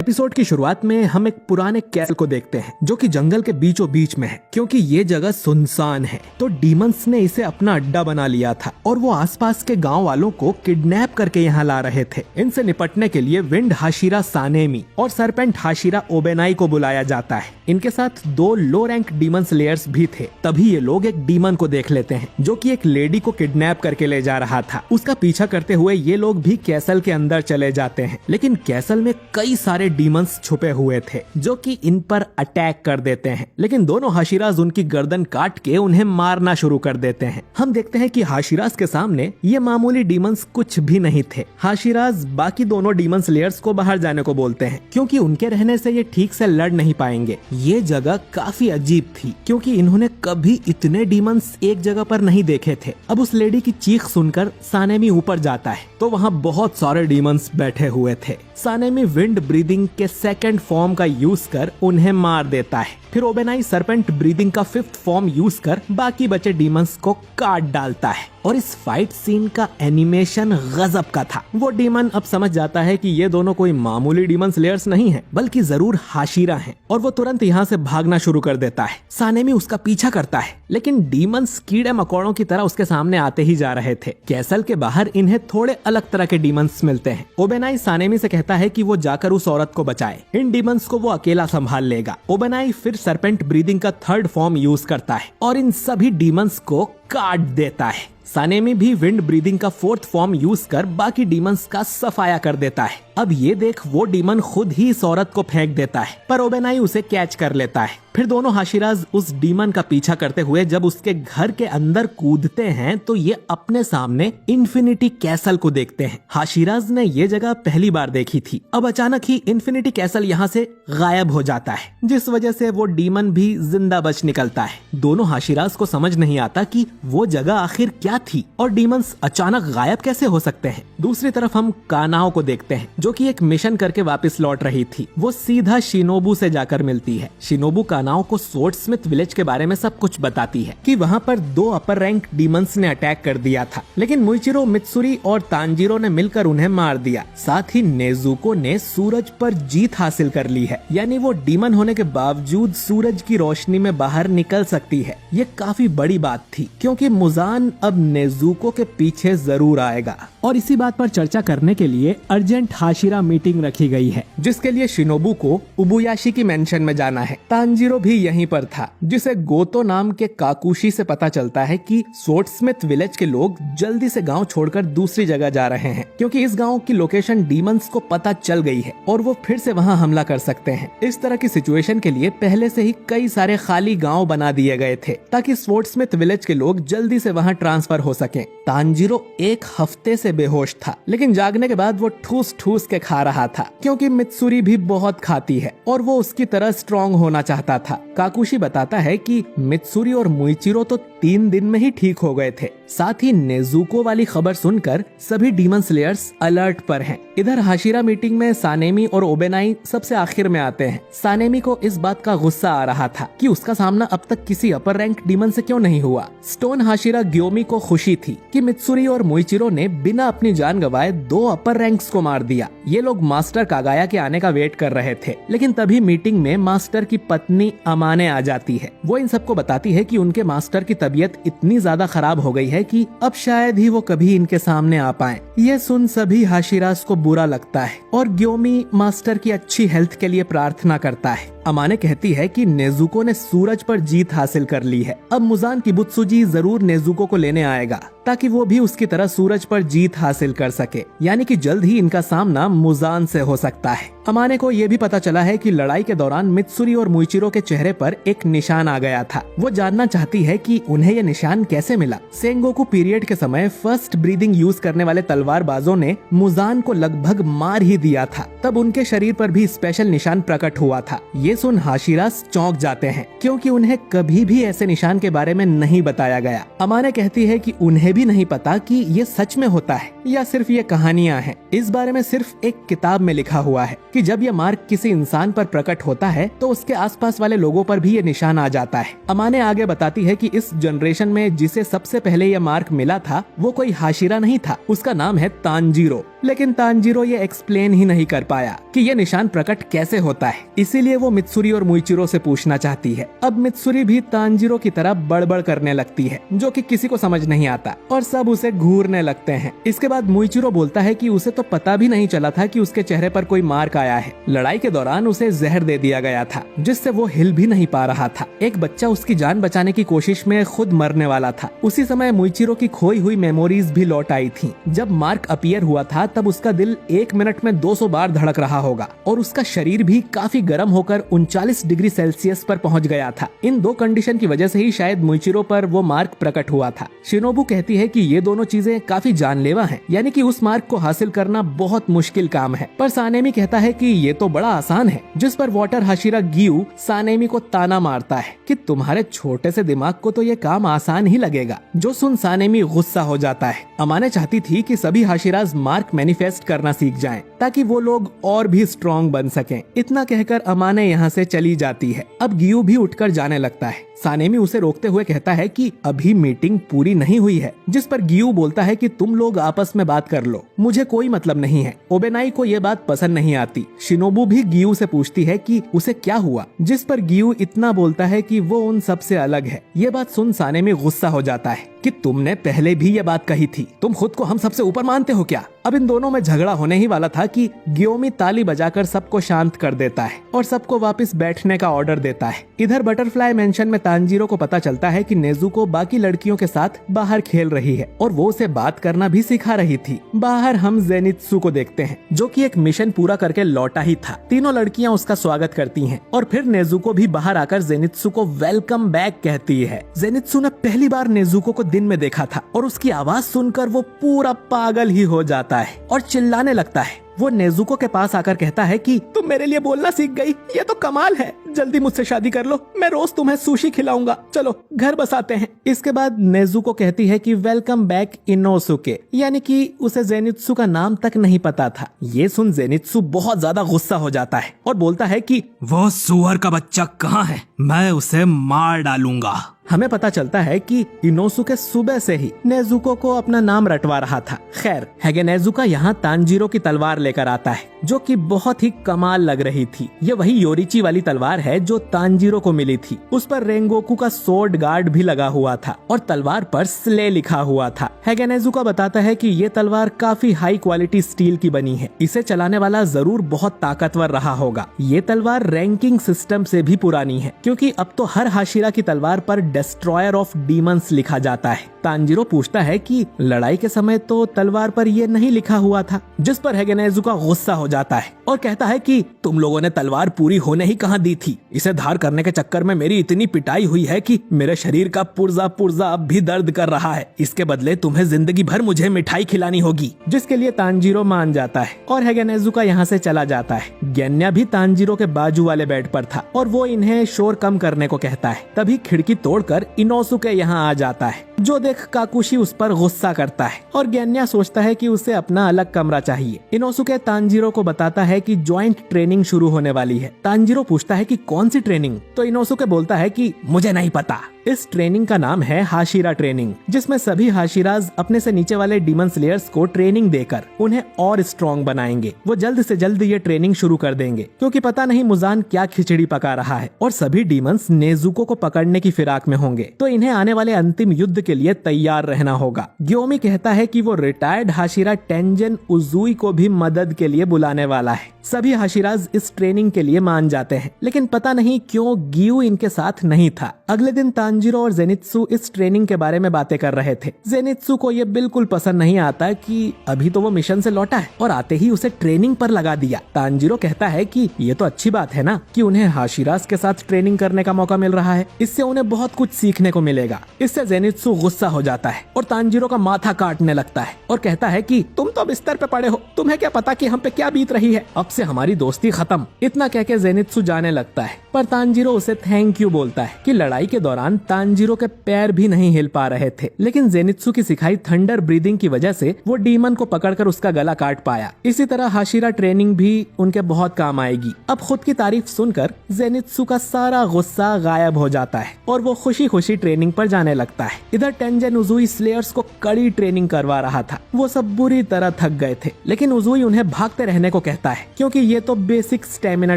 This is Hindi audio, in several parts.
एपिसोड की शुरुआत में हम एक पुराने कैसल को देखते हैं जो कि जंगल के बीचों बीच में है। क्योंकि ये जगह सुनसान है तो डीमंस ने इसे अपना अड्डा बना लिया था और वो आसपास के गांव वालों को किडनैप करके यहाँ ला रहे थे। इनसे निपटने के लिए विंड हाशिरा सानेमी और सरपेंट हाशिरा ओबेनाई को बुलाया जाता है। इनके साथ 2 लो रैंक डीमन स्लेयर्स भी थे। तभी ये लोग एक डीमन को देख लेते हैं जो कि एक लेडी को किडनैप करके ले जा रहा था। उसका पीछा करते हुए ये लोग भी कैसल के अंदर चले जाते हैं, लेकिन कैसल में कई सारे डीमंस छुपे हुए थे जो कि इन पर अटैक कर देते हैं। लेकिन दोनों हाशिराज उनकी गर्दन काट के उन्हें मारना शुरू कर देते हैं। हम देखते हैं कि हाशिराज के सामने ये मामूली डीमंस कुछ भी नहीं थे। हाशिराज बाकी दोनों डीमन स्लेयर्स को बाहर जाने को बोलते हैं क्योंकि उनके रहने से ये ठीक से लड़ नहीं पाएंगे। ये जगह काफी अजीब थी क्योंकि इन्होंने कभी इतने डीमंस एक जगह पर नहीं देखे थे। अब उस लेडी की चीख सुनकर सानेमी ऊपर जाता है तो वहाँ बहुत सारे डीमंस बैठे हुए थे। सानेमी विंड ब्रीदिंग के सेकंड फॉर्म का यूज कर उन्हें मार देता है। फिर ओबेनाई सरपेंट ब्रीदिंग का 5th फॉर्म यूज कर बाकी बचे डीमंस को काट डालता है। और इस फाइट सीन का एनिमेशन गजब का था। वो डीमन अब समझ जाता है कि ये दोनों कोई मामूली डीमन स्लेयर्स नहीं हैं, बल्कि जरूर हाशिरा हैं, और वो तुरंत यहाँ से भागना शुरू कर देता है। सानेमी उसका पीछा करता है, लेकिन डीमंस कीड़े मकोड़ों की तरह उसके सामने आते ही जा रहे थे। कैसल के बाहर इन्हें थोड़े अलग तरह के डीमंस मिलते हैं। ओबेनाई सानेमी से कहता है कि वो जाकर उस औरत को बचाए, इन डीमंस को वो अकेला संभाल लेगा। ओबेनाई फिर सरपेंट ब्रीदिंग का 3rd फॉर्म यूज करता है और इन सभी डीमंस को काट देता है। सानेमी भी विंड ब्रीदिंग का 4th फॉर्म यूज कर बाकी डीमंस का सफाया कर देता है। अब ये देख वो डीमन खुद ही इस औरत को फेंक देता है, पर ओबेनाई उसे कैच कर लेता है। फिर दोनों हाशिराज उस डीमन का पीछा करते हुए जब उसके घर के अंदर कूदते हैं तो ये अपने सामने इन्फिनिटी कैसल को देखते हैं। हाशिराज ने ये जगह पहली बार देखी थी। अब अचानक ही इन्फिनिटी कैसल यहाँ से गायब हो जाता है, जिस वजह से वो डीमन भी जिंदा बच निकलता है। दोनों हाशिराज को समझ नहीं आता कि वो जगह आखिर क्या थी और डीमंस अचानक गायब कैसे हो सकते हैं। दूसरी तरफ हम कानाओ को देखते हैं जो कि एक मिशन करके वापस लौट रही थी। वो सीधा शिनोबू से जाकर मिलती है। शिनोबू कानाओ को सोर्डस्मिथ विलेज के बारे में सब कुछ बताती है कि वहाँ पर 2 अपर रैंक डीमंस ने अटैक कर दिया था, लेकिन मुइचिरो, मित्सुरी और तांजीरो ने मिलकर उन्हें मार दिया। साथ ही नेजुको ने सूरज पर जीत हासिल कर ली है, यानी वो डीमन होने के बावजूद सूरज की रोशनी में बाहर निकल सकती है। ये काफी बड़ी बात थी क्योंकि मुजान अब नेजुको के पीछे जरूर आएगा। और इसी बात पर चर्चा करने के लिए अर्जेंट हाशिरा मीटिंग रखी गई है, जिसके लिए शिनोबू को उबुयाशी की मेंशन में जाना है। तांजीरो भी यहीं पर था, जिसे गोतो नाम के काकुशी से पता चलता है कि सोर्डस्मिथ विलेज के लोग जल्दी से गांव छोड़कर दूसरी जगह जा रहे हैं क्योंकि इस गांव की लोकेशन डीमंस को पता चल गई है और वो फिर से वहां हमला कर सकते हैं। इस तरह की सिचुएशन के लिए पहले से ही कई सारे खाली गांव बना दिए गए थे ताकि सोर्डस्मिथ विलेज के लोग जल्दी से वहां ट्रांसफर हो सके। तांजीरो 1 हफ्ते से बेहोश था, लेकिन जागने के बाद वो ठूस ठूस के खा रहा था क्योंकि मित्सुरी भी बहुत खाती है और वो उसकी तरह स्ट्रॉन्ग होना चाहता था। काकुशी बताता है कि मित्सुरी और मुइचिरो तो 3 दिन में ही ठीक हो गए थे। साथ ही नेजुको वाली खबर सुनकर सभी डीमन स्लेयर्स अलर्ट पर हैं। इधर हाशिरा मीटिंग में सानेमी और ओबेनाई सबसे आखिर में आते हैं। सानेमी को इस बात का गुस्सा आ रहा था कि उसका सामना अब तक किसी अपर रैंक डीमन से क्यों नहीं हुआ। स्टोन हाशिरा ग्योमी को खुशी थी कि मित्सुरी और मुइचिरो ने बिना अपनी जान गंवाए 2 अपर रैंक्स को मार दिया। ये लोग मास्टर कागाया के आने का वेट कर रहे थे, लेकिन तभी मीटिंग में मास्टर की पत्नी अमाने आ जाती है। वो इन सबको बताती है कि उनके मास्टर की तबीयत इतनी ज्यादा खराब हो गई है कि अब शायद ही वो कभी इनके सामने आ पाए। ये सुन सभी हाशिराज को बुरा लगता है और ग्योमी मास्टर की अच्छी हेल्थ के लिए प्रार्थना करता है। अमाने कहती है कि नेजुको ने सूरज पर जीत हासिल कर ली है। अब मुजान किबुत्सुजी जरूर नेजुको को लेने आएगा ताकि वो भी उसकी तरह सूरज पर जीत हासिल कर सके, यानी कि जल्द ही इनका सामना मुजान से हो सकता है। अमाने को ये भी पता चला है कि लड़ाई के दौरान मित्सुरी और मुइचिरो के चेहरे पर एक निशान आ गया था। वो जानना चाहती है कि उन्हें ये निशान कैसे मिला। सेंगोकू पीरियड के समय फर्स्ट ब्रीदिंग यूज करने वाले तलवारबाजों ने मुजान को लगभग मार ही दिया था, तब उनके शरीर पर भी स्पेशल निशान प्रकट हुआ था। ये सुन हाशिरास चौंक जाते हैं क्योंकि उन्हें कभी भी ऐसे निशान के बारे में नहीं बताया गया। अमाने कहती है कि उन्हें भी नहीं पता कि ये सच में होता है या सिर्फ ये कहानियां हैं। इस बारे में सिर्फ एक किताब में लिखा हुआ है कि जब ये मार्क किसी इंसान पर प्रकट होता है तो उसके आसपास वाले लोगों पर भी ये निशान आ जाता है। अमाने आगे बताती है कि इस जनरेशन में जिसे सबसे पहले ये मार्क मिला था वो कोई हाशिरा नहीं था, उसका नाम है तांजीरो। लेकिन तांजीरो ये एक्सप्लेन ही नहीं कर पाया कि ये निशान प्रकट कैसे होता है। इसीलिए वो मित्सुरी और मुइचिरो से पूछना चाहती है। अब मित्सुरी भी तांजीरो की तरह बड़बड़ करने लगती है, जो कि किसी को समझ नहीं आता और सब उसे घूरने लगते हैं। इसके बाद मुइचिरो बोलता है कि उसे तो पता भी नहीं चला था कि उसके चेहरे पर कोई मार्क आया है। लड़ाई के दौरान उसे जहर दे दिया गया था, जिससे वो हिल भी नहीं पा रहा था। एक बच्चा उसकी जान बचाने की कोशिश में खुद मरने वाला था। उसी समय मुइचिरो की खोई हुई मेमोरीज भी लौट आई थी। जब मार्क अपीयर हुआ था तब उसका दिल 1 मिनट में 200 बार धड़क रहा होगा और उसका शरीर भी काफी गर्म होकर 39 डिग्री सेल्सियस पर पहुंच गया था। इन 2 कंडीशन की वजह से ही शायद मुइचिरो पर वो मार्क प्रकट हुआ था। शिनोबू कहती है कि ये दोनों चीजें काफी जानलेवा हैं, यानी कि उस मार्क को हासिल करना बहुत मुश्किल काम है। पर सानेमी कहता है कि ये तो बड़ा आसान है, जिस पर वाटर हाशिरा गियू सानेमी को ताना मारता है कि तुम्हारे छोटे से दिमाग को तो ये काम आसान ही लगेगा। जो सुन सानेमी गुस्सा हो जाता है। अमाने चाहती थी कि सभी हाशिराज मार्क मैनिफेस्ट करना सीख जाएं, ताकि वो लोग और भी स्ट्रॉन्ग बन सकें। इतना कहकर अमाने यहाँ से चली जाती है। अब गियू भी उठकर जाने लगता है। सानेमी उसे रोकते हुए कहता है कि अभी मीटिंग पूरी नहीं हुई है, जिस पर गियू बोलता है कि तुम लोग आपस में बात कर लो, मुझे कोई मतलब नहीं है। ओबेनाई को ये बात पसंद नहीं आती। शिनोबू भी गियू से पूछती है कि उसे क्या हुआ, जिस पर गियू इतना बोलता है कि वो उन सब से अलग है। ये बात सुन सानेमी गुस्सा हो जाता है कि तुमने पहले भी ये बात कही थी, तुम खुद को हम सबसे ऊपर मानते हो क्या। अब इन दोनों में झगड़ा होने ही वाला था कि गियोमी ताली बजाकर सबको शांत कर देता है और सबको वापस बैठने का ऑर्डर देता है। इधर बटरफ्लाई मेंशन में तांजीरो को पता चलता है कि नेजुको बाकी लड़कियों के साथ बाहर खेल रही है और वो उसे बात करना भी सिखा रही थी। बाहर हम जेनित्सु को देखते हैं, जो कि एक मिशन पूरा करके लौटा ही था। तीनों लड़कियां उसका स्वागत करती हैं और फिर नेजुको भी बाहर आकर जेनित्सु को वेलकम बैक कहती है। जेनित्सु ने पहली बार नेजुको को दिन में देखा था और उसकी आवाज सुनकर वो पूरा पागल ही हो जाता है और चिल्लाने लगता है। वो नेजुको के पास आकर कहता है कि तुम मेरे लिए बोलना सीख गई, ये तो कमाल है। जल्दी मुझसे शादी कर लो, मैं रोज तुम्हें सुशी खिलाऊंगा, चलो घर बसाते हैं। इसके बाद नेजुको कहती है कि वेलकम बैक इनोसुके, यानी कि उसे जेनित्सु का नाम तक नहीं पता था। ये सुन जेनित्सु बहुत ज्यादा गुस्सा हो जाता है और बोलता है कि वो सुअर का बच्चा कहाँ है, मैं उसे मार डालूंगा। हमें पता चलता है कि इनोसुके सुबह से ही नेजुको को अपना नाम रटवा रहा था। खैर, हैगे नेजुका यहाँ तांजीरो की तलवार लेकर आता है, जो कि बहुत ही कमाल लग रही थी। ये वही योरिची वाली तलवार है जो तांजीरो को मिली थी। उस पर रेंगोकू का सोर्ड गार्ड भी लगा हुआ था और तलवार पर स्ले लिखा हुआ था। हैगे नेजुका बताता है कि ये तलवार काफी हाई क्वालिटी स्टील की बनी है, इसे चलाने वाला जरूर बहुत ताकतवर रहा होगा। ये तलवार रैंकिंग सिस्टम से भी पुरानी है, क्योंकि अब तो हर हाशिरा की तलवार पर डिस्ट्रॉयर ऑफ डीमंस लिखा जाता है। तांजीरो पूछता है कि लड़ाई के समय तो तलवार पर ये नहीं लिखा हुआ था, जिस पर हैगे नेजुका गुस्सा हो जाता है और कहता है कि तुम लोगों ने तलवार पूरी होने ही कहाँ दी थी। इसे धार करने के चक्कर में मेरी इतनी पिटाई हुई है कि मेरे शरीर का पुर्जा पुर्जा अब भी दर्द कर रहा है। इसके बदले तुम्हें जिंदगी भर मुझे मिठाई खिलानी होगी। जिसके लिए तांजीरो मान जाता है और हैगे नेजुका यहाँ से चला जाता है। गेन्या भी तांजीरो के बाजू वाले बेड पर था और वो इन्हें शोर कम करने को कहता है। तभी खिड़की तोड़कर इनोसुके यहाँ आ जाता है, जो देख काकुशी उस पर गुस्सा करता है और गेन्या सोचता है कि उसे अपना अलग कमरा चाहिए। इनोसुके तांजीरो को बताता है कि ज्वाइंट ट्रेनिंग शुरू होने वाली है। तांजीरो पूछता है कि कौन सी ट्रेनिंग, तो इनोसुके बोलता है कि मुझे नहीं पता। इस ट्रेनिंग का नाम है हाशिरा ट्रेनिंग, जिसमें सभी हाशिराज अपने से नीचे वाले डीमन स्लेयर्स को ट्रेनिंग देकर उन्हें और स्ट्रॉन्ग बनाएंगे। वो जल्द से जल्द ये ट्रेनिंग शुरू कर देंगे, क्योंकि पता नहीं मुजान क्या खिचड़ी पका रहा है और सभी डीमंस नेजुको को पकड़ने की फिराक में होंगे, तो इन्हें आने वाले अंतिम युद्ध के लिए तैयार रहना होगा। ग्योमी कहता है कि वो रिटायर्ड हाशिरा टेंजन उजुई को भी मदद के लिए बुलाने वाला है। सभी हाशिराज इस ट्रेनिंग के लिए मान जाते हैं, लेकिन पता नहीं क्यों गियू इनके साथ नहीं था। अगले दिन तांजीरो और जेनित्सु इस ट्रेनिंग के बारे में बातें कर रहे थे। जेनित्सु को ये बिल्कुल पसंद नहीं आता कि अभी तो वो मिशन से लौटा है और आते ही उसे ट्रेनिंग पर लगा दिया। तांजीरो कहता है कि ये तो अच्छी बात है ना कि उन्हें हाशिराज के साथ ट्रेनिंग करने का मौका मिल रहा है, इससे उन्हें बहुत कुछ सीखने को मिलेगा। इससे जेनित्सु गुस्सा हो जाता है और तांजीरो का माथा काटने लगता है और कहता है कि तुम तो बिस्तर पे पड़े हो, तुम्हें क्या पता कि हम पे क्या बीत रही है। अब से हमारी दोस्ती खत्म। इतना कह के जेनित्सु जाने लगता है, पर तांजीरो उसे थैंक यू बोलता है कि लड़ाई के दौरान तांजीरो के पैर भी नहीं हिल पा रहे थे, लेकिन जेनित्सु की सिखाई थंडर ब्रीदिंग की वजह से वो डीमन को पकड़कर उसका गला काट पाया। इसी तरह हाशिरा ट्रेनिंग भी उनके बहुत काम आएगी। अब खुद की तारीफ सुनकर जेनित्सु का सारा गुस्सा गायब हो जाता है और वो खुशी खुशी ट्रेनिंग पर जाने लगता है। इधर टेंजन उजुई स्लेयर्स को कड़ी ट्रेनिंग करवा रहा था। वो सब बुरी तरह थक गए थे, लेकिन उजुई उन्हें भागते रहने को कहता है क्योंकि ये तो बेसिक स्टेमिना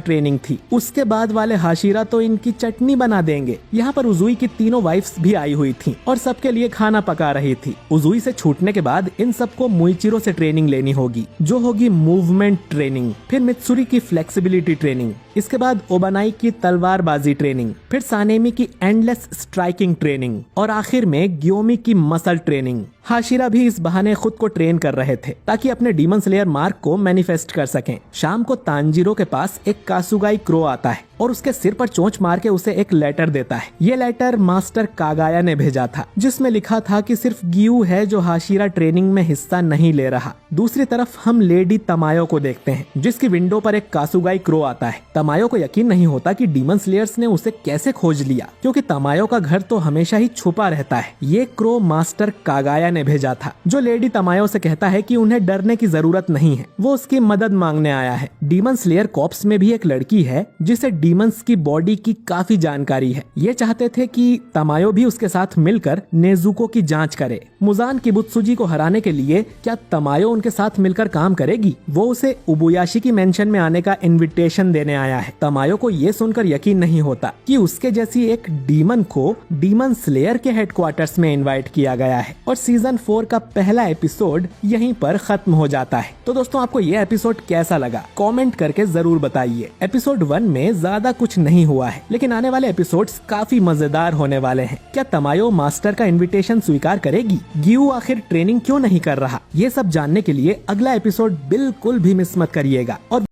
ट्रेनिंग थी। उसके बाद वाले हाशिरा तो इनकी चटनी बना देंगे। यहाँ पर उजुई की तीनों वाइफ्स भी आई हुई थी और सबके लिए खाना पका रही थी। उजुई से छूटने के बाद इन सबको मुइचिरो से ट्रेनिंग लेनी होगी, जो होगी मूवमेंट ट्रेनिंग, फिर मित्सुरी की फ्लेक्सिबिलिटी ट्रेनिंग, इसके बाद ओबानाई की तलवारबाजी ट्रेनिंग, फिर सानेमी की एंडलेस स्ट्राइकिंग ट्रेनिंग और आखिर में ग्योमी की मसल ट्रेनिंग। हाशिरा भी इस बहाने खुद को ट्रेन कर रहे थे ताकि अपने डीमन स्लेयर मार्क को मैनिफेस्ट कर सकें। शाम को तांजीरो के पास एक कासुगाई क्रो आता है और उसके सिर पर चोंच मार के उसे एक लेटर देता है। ये लेटर मास्टर कागाया ने भेजा था, जिसमें लिखा था कि सिर्फ गियू है जो हाशिरा ट्रेनिंग में हिस्सा नहीं ले रहा। दूसरी तरफ हम लेडी तमायो को देखते हैं, जिसकी विंडो पर एक कासुगाई क्रो आता है। तमायो को यकीन नहीं होता कि डीमन स्लेयर्स ने उसे कैसे खोज लिया, क्योंकि तमायो का घर तो हमेशा ही छुपा रहता है। ये क्रो मास्टर कागाया ने भेजा था, जो लेडी तमायो से कहता है कि उन्हें डरने की जरूरत नहीं है, वो उसकी मदद मांगने आया है। डीमन स्लेयर कॉर्प्स में भी एक लड़की है जिसे डीमंस की बॉडी की काफी जानकारी है। ये चाहते थे कि तमायो भी उसके साथ मिलकर नेजुको की जांच करे। मुजान किबुत्सुजी को हराने के लिए क्या तमायो उनके साथ मिलकर काम करेगी? वो उसे उबुयाशी की मेंशन में आने का इनविटेशन देने आया है। तमायो को ये सुनकर यकीन नहीं होता कि उसके जैसी एक डीमन को डीमन स्लेयर के हेडक्वार्टर्स में इनवाइट किया गया है। और सीजन 4 का पहला एपिसोड यहीं पर खत्म हो जाता है। तो दोस्तों, आपको ये एपिसोड कैसा लगा कमेंट करके जरूर बताइए। एपिसोड 1 में ज्यादा कुछ नहीं हुआ है, लेकिन आने वाले एपिसोड्स काफी मजेदार होने वाले हैं। क्या तमायो मास्टर का इनविटेशन स्वीकार करेगी? गियू आखिर ट्रेनिंग क्यों नहीं कर रहा? ये सब जानने के लिए अगला एपिसोड बिल्कुल भी मिस मत करिएगा। और